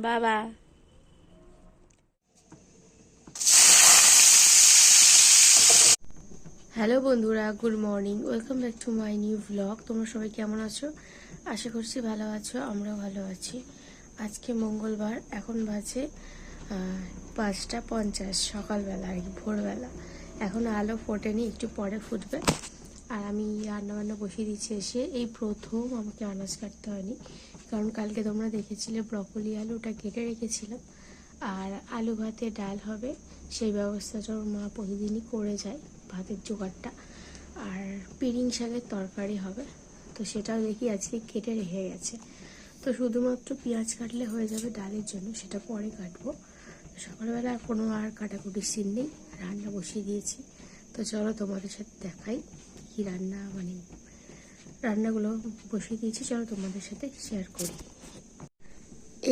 বাবা। হ্যালো বন্ধুরা, good morning, welcome back to my new blog. তোমরা সবাই কেমন আছো? আশা করছি ভালো আছো, আমরাও ভালো আছি। আজকে মঙ্গলবার, এখন বাজে 5:50 সকালবেলা আর কি, ভোরবেলা। এখন আলো ফোটেনি, একটু পরে ফুটবে। আর আমি রান্নাবান্না বসিয়ে দিচ্ছি। এসে এই প্রথম আমাকে আনাজ কাটতে হয়নি, কারণ কালকে তোমরা দেখেছিলে ব্রকলি আলুটা কেটে রেখেছিলাম। আর আলু ভাতে ডাল হবে, সেই ব্যবস্থাটা ওর মা প্রতিদিনই করে যায়, ভাতের জোগাড়টা। আর পিরিং শাকের তরকারি হবে, তো সেটাও দেখি আজকে কেটে রেখে গেছে। তো শুধুমাত্র পেঁয়াজ কাটলে হয়ে যাবে ডালের জন্য, সেটা পরে কাটবো। সকালবেলা কোনো আর কাটাকুটির সিন নেই, রান্না বসিয়ে দিয়েছি। তো চলো তোমাদের সাথে দেখাই কী রান্না, মানে রান্নাগুলো বসিয়ে দিয়েছি, চলো তোমাদের সাথে শেয়ার করি।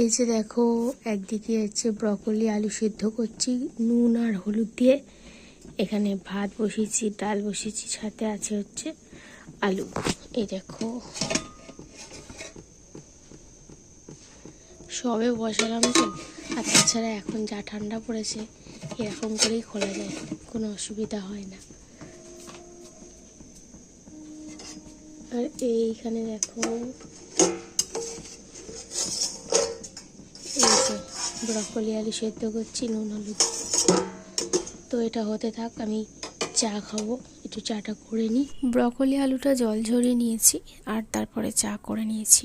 এই যে দেখো, একদিকে হচ্ছে ব্রকলি আলু সিদ্ধ করছি নুন আর হলুদ দিয়ে। এখানে ভাত বসিয়েছি, ডাল বসিয়েছি, সাথে আছে হচ্ছে আলু। এই দেখো সবে বসালাম তো। আর তাছাড়া এখন যা ঠান্ডা পড়েছে, এরকম করেই খোলা যায়, কোনো অসুবিধা হয় না। আর এইখানে দেখো, এই যে ব্রকলি আলু সেদ্ধ করছি নুন হলুদ। তো এটা হতে থাক, আমি চা খাবো, একটু চাটা করে নিই। ব্রকলি আলুটা জল ঝরিয়ে নিয়েছি, আর তারপরে চা করে নিয়েছি।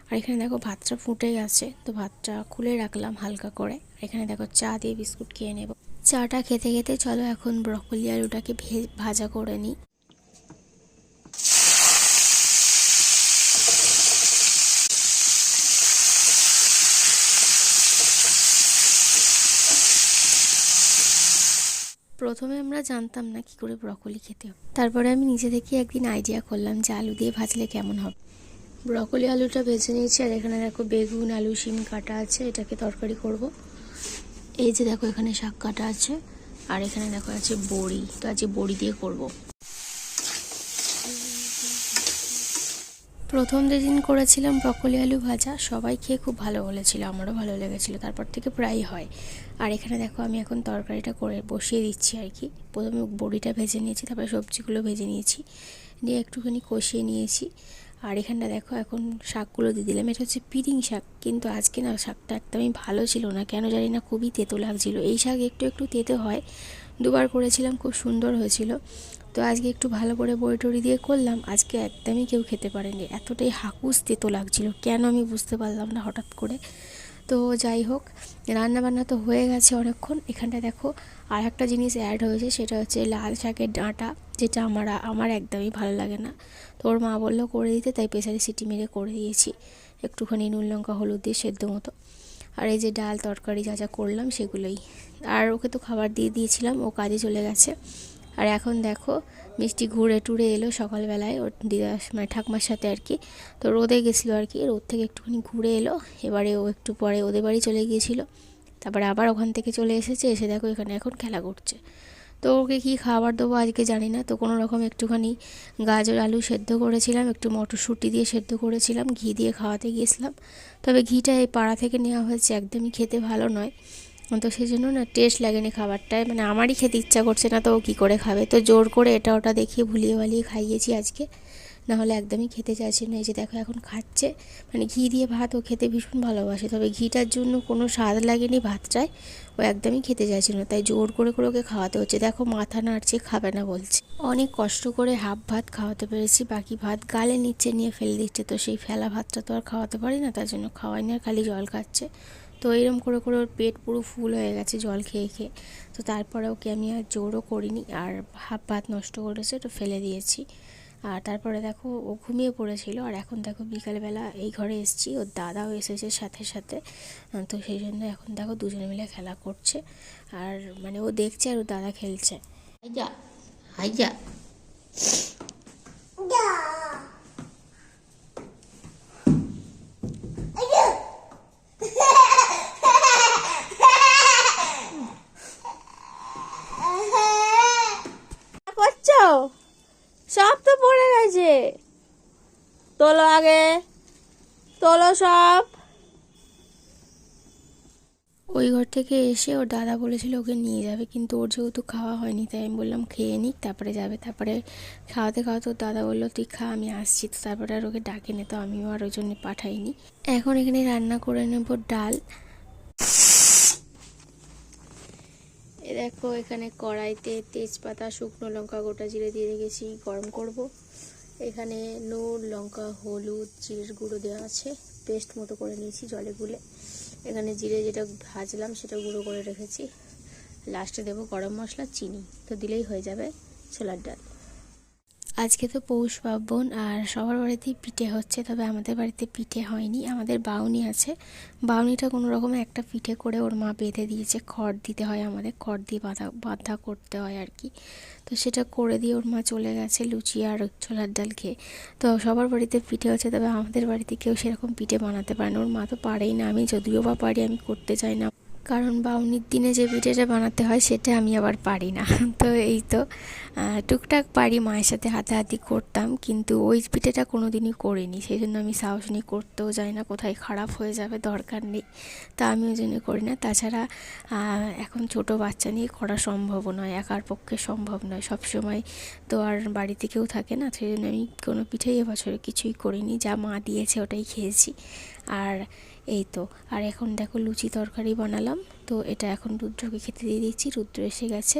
আর এখানে দেখো ভাতটা ফুটে গেছে, তো ভাতটা খুলে রাখলাম হালকা করে। এখানে দেখো চা দিয়ে বিস্কুট খেয়ে নেব। চাটা খেতে খেতে চলো এখন ব্রকলি আলুটাকে ভাজা করে নিই। প্রথমে আমরা জানতাম না কি করে ব্রকলি খেতে হবে, তারপরে আমি নিজে থেকে একদিন আইডিয়া করলাম যে আলু দিয়ে ভাজলে কেমন হবে। ব্রকলি আলুটা ভেজে নিয়েছি। আর এখানে দেখো বেগুন আলু শিম কাটা আছে, এটাকে তরকারি করব। এই যে দেখো এখানে শাক কাটা আছে, আর এখানে দেখো আছে বড়ি, তো আজকে বড়ি দিয়ে করব। প্রথম যেদিন করেছিলাম ব্রকলি আলু ভাজা, সবাই খেয়ে খুব ভালো বলেছিল, আমারও ভালো লেগেছিলো, তারপর থেকে প্রায়ই হয়। আর এখানে দেখো আমি এখন তরকারিটা করে বসিয়ে দিচ্ছি আর কি। প্রথমে বড়িটা ভেজে নিয়েছি, তারপরে সবজিগুলো ভেজে নিয়েছি, দিয়ে একটুখানি কষিয়ে নিয়েছি। আর এখানটা দেখো এখন শাকগুলো দিয়ে দিলাম। এটা হচ্ছে পিরিং শাক, কিন্তু আজকে না শাকটা একদমই ভালো ছিল না, কেন জানি না, খুবই তেতো লাগছিল। এই শাক একটু একটু তেতো হয়, দুবার করেছিলাম, খুব সুন্দর হয়েছিল। তো আজকে একটু ভালো করে বড়ি টড়ি দিয়ে করলাম, আজকে একদমই কেউ খেতে পারেনি, এতটাই হাকুস তেতো লাগছিল, কেন আমি বুঝতে পারলাম না হঠাৎ করে। তো যাই হোক, রান্নাবান্না তো হয়ে গেছে অনেকক্ষণ। এখানটা দেখো আর একটা জিনিস অ্যাড হয়েছে, সেটা হচ্ছে লাল শাকের ডাঁটা, যেটা আমার একদমই ভালো লাগে না। তো ওর মা বললো করে দিতে, তাই প্রেসারে সিটি মেরে করে দিয়েছি, একটুখানি নুন লঙ্কা হলুদ দিয়ে সেদ্ধ মতো। আর এই যে ডাল তরকারি যা যা করলাম সেগুলোই। আর ওকে তো খাবার দিয়ে দিয়েছিলাম, ও কাজে চলে গেছে। আর এখন দেখো মিষ্টি ঘুরে টুরে এলো সকালবেলায় ওর দিদা, মানে ঠাকুমার সাথে আর কি। তো রোদে গেছিলো আর কি, রোদ থেকে একটুখানি ঘুরে এলো। এবারে ও একটু পরে ওদের বাড়ি চলে গিয়েছিলো, তারপরে আবার ওখান থেকে চলে এসেছে, এসে দেখো এখানে এখন খেলা করছে। তো ওকে কী খাবার দেবো আজকে জানি না। তো কোনো রকম একটুখানি গাজর আলু সেদ্ধ করেছিলাম, একটু মটরশুঁটি দিয়ে সেদ্ধ করেছিলাম, ঘি দিয়ে খাওয়াতে গিয়েছিলাম। তবে ঘিটা এই পাড়া থেকে নেওয়া হয়েছে, একদমই খেতে ভালো নয়। তো সেই জন্য না টেস্ট লাগেনি খাবারটায়, মানে আমারই খেতে ইচ্ছা করছে না, তো ও কী করে খাবে। তো জোর করে এটা ওটা দেখিয়ে ভুলিয়ে ভালিয়ে খাইয়েছি আজকে, নাহলে একদমই খেতে চাইছে না। এই যে দেখো এখন খাচ্ছে, মানে ঘি দিয়ে ভাত ও খেতে ভীষণ ভালোবাসে, তবে ঘিটার জন্য কোনো স্বাদ লাগেনি ভাতটায়, ও একদমই খেতে চাইছিল না, তাই জোর করে করে ওকে খাওয়াতে হচ্ছে। দেখো মাথা নাড়ছে, খাবে না বলছে। অনেক কষ্ট করে হাফ ভাত খাওয়াতে পেরেছি, বাকি ভাত গালে নিচে নিয়ে ফেলে দিচ্ছে। তো সেই ফেলা ভাতটা তো আর খাওয়াতে পারি না, তার জন্য খাওয়াই না, আর খালি জল খাচ্ছে। তো এরকম করে করে ওর পেট পুরো ফুল হয়ে গেছে জল খেয়ে খেয়ে। তো তারপরে ওকে আমি আর জোরও করিনি, আর হাফ ভাত নষ্ট করেছে, তো ফেলে দিয়েছি। আর তারপরে দেখো ও ঘুমিয়ে পড়েছিল। আর এখন দেখো বিকালবেলা এই ঘরে এসেছি, ওর দাদাও এসেছে সাথে সাথে। তো সেই জন্য এখন দেখো দুজনে মিলে খেলা করছে, আর মানে ও দেখছে আর ওর দাদা খেলছে। হাইজা হাইজা করছো, সব তো পড়ে গেছে, তোলো আগে, তোলো সব। ওই ঘর থেকে এসে ওর দাদা বলেছিল ওকে নিয়ে যাবে, কিন্তু ওর যেহেতু খাওয়া হয়নি তাই আমি বললাম খেয়ে নিক তারপরে যাবে। তারপরে খাওয়াতে খাওয়াতে ওর দাদা বললো তুই খা, আমি আসছি। তো তারপরে আর ওকে ডাকে নি, তো আমিও আর ওই জন্য পাঠাইনি। এখন এখানে রান্না করে নেব ডাল। দেখো এখানে কড়াইতে তেজপাতা, শুকনো লঙ্কা, গোটা জিরে দিয়ে রেখেছি, গরম করব। এখানে নুন, লঙ্কা, হলুদ, জিরের গুঁড়ো দেওয়া আছে, পেস্ট মতো করে নিয়েছি জলে গুলে। এখানে জিরে যেটা ভাজলাম সেটা গুঁড়ো করে রেখেছি। লাস্টে দেবো গরম মশলা, চিনি, তো দিলেই হয়ে যাবে ছোলার ডাল। আজকে তো পৌষ পার্বণ আর সবার বাড়িতেই পিঠে হচ্ছে, তবে আমাদের বাড়িতে পিঠে হয়নি। আমাদের বাউনি আছে, বাউনিটা কোনো রকমে একটা পিঠে করে ওর মা বেঁধে দিয়েছে, খড় দিতে হয়, আমাদের খড় দিয়ে বাঁধা করতে হয় আর কি। তো সেটা করে দিয়ে ওর মা চলে গেছে লুচি আর ছোলার ডাল খেয়ে। তো সবার বাড়িতে পিঠে হচ্ছে, তবে আমাদের বাড়িতে কেউ সেরকম পিঠে বানাতে পারে না, ওর মা তো পারেই না। আমি যদিও বা পারি, আমি করতে চাই না, কারণ বাউনির দিনে যে পিঠেটা বানাতে হয় সেটা আমি আবার পারি না। তো এই তো টুকটাক পারি, মায়ের সাথে হাতাহাতি করতাম, কিন্তু ওই পিঠেটা কোনো দিনই করিনি, সেই জন্য আমি সাহস নিয়ে করতেও যাই না, কোথায় খারাপ হয়ে যাবে দরকার নেই, তা আমি ওই জন্য করি না। তাছাড়া এখন ছোট বাচ্চা নিয়ে করা সম্ভব নয়, একার পক্ষে সম্ভব নয়, সবসময় তো আর বাড়িতে কেউ থাকে না, সেই জন্য আমি কোনো পিঠেই এবছরে কিছুই করিনি, যা মা দিয়েছে ওটাই খেয়েছি। আর এই তো, আর এখন দেখো লুচি তরকারি বানালাম, তো এটা এখন রুদ্রকে খেতে দিয়ে দিচ্ছি, রুদ্র এসে গেছে।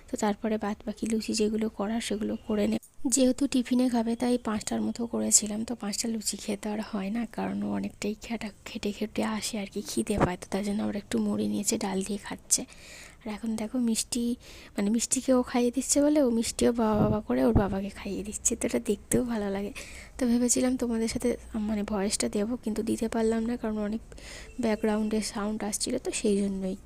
তো তারপরে বাদ বাকি লুচি যেগুলো করার সেগুলো করে নে, যেহেতু টিফিনে খাবে তাই 5টার মতো করেছিলাম। তো 5টা লুচি খেতে আর হয় না, কারণ ও অনেকটাই খেটে খেটে আসে আর কি, খিদে পায়, তো তার জন্য ওরা একটু মুড়ি নিয়েছে, ডাল দিয়ে খাচ্ছে। আর এখন দেখো মিষ্টি, মানে মিষ্টিকে ও খাইয়ে দিচ্ছে বলে ও মিষ্টিও বাবা বাবা করে ওর বাবাকে খাইয়ে দিচ্ছে, তো এটা দেখতেও ভালো লাগে। তো ভেবেছিলাম তোমাদের সাথে মানে ভয়েসটা দেবো, কিন্তু দিতে পারলাম না, কারণ অনেক ব্যাকগ্রাউন্ডে সাউন্ড আসছিলো, তো সেই জন্যই।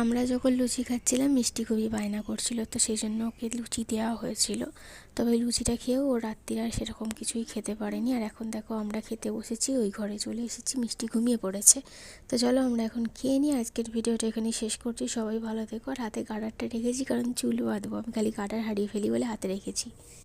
আমরা যখন লুচি খাচ্ছিলাম মিষ্টি খুবই বায়না করছিল, তো সেই জন্য ওকে লুচি দেওয়া হয়েছিল। তবে লুচিটা খেয়েও ও রাত্রির আর সেরকম কিছুই খেতে পারেনি। আর এখন দেখো আমরা খেতে বসেছি, ওই ঘরে চলে এসেছি, মিষ্টি ঘুমিয়ে পড়েছে। তো চলো আমরা এখন খেয়ে নিই। আজকের ভিডিওটা এখানেই শেষ করছি, সবাই ভালো থেকো। আর হাতে গার্ডারটা রেখেছি কারণ চুল বাঁধবো, আমি খালি গার্ডার হারিয়ে ফেলি বলে হাতে রেখেছি।